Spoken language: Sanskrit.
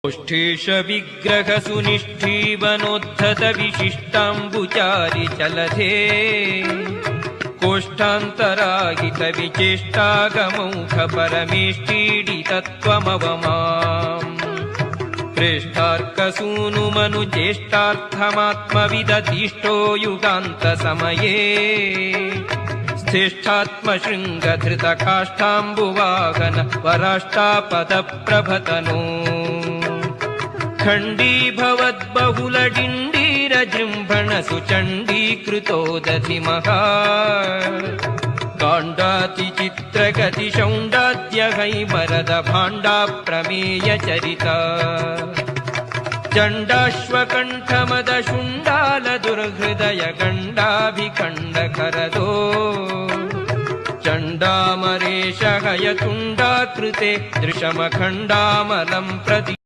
गोष्ठेश विग्रह सुनिष्ठीवनोद्धत विशिष्टाम्बुचारि चलधे कोष्ठान्तराहित विचेष्टागमौघ परमेष्टीडितत्वमवमाम् प्रेष्ठार्कसूनुमनुचेष्टार्थमात्मविदधिष्ठो युगान्तसमये श्रेष्ठात्मशृङ्गधृतकाष्ठाम्बुवाहन वराष्टापदप्रभतनो खण्डीभवद्बहुलडिण्डीरजृम्भण सुचण्डीकृतोदधिमः काण्डातिचित्रगतिशौण्डाद्यहैमरदभाण्डाप्रमेयचरिता चण्डाश्वकण्ठमदशुण्डालदुर्हृदय गण्डाभिखण्डकरदो चण्डामरेशहयतुण्डाकृते दृशमखण्डामलं प्रति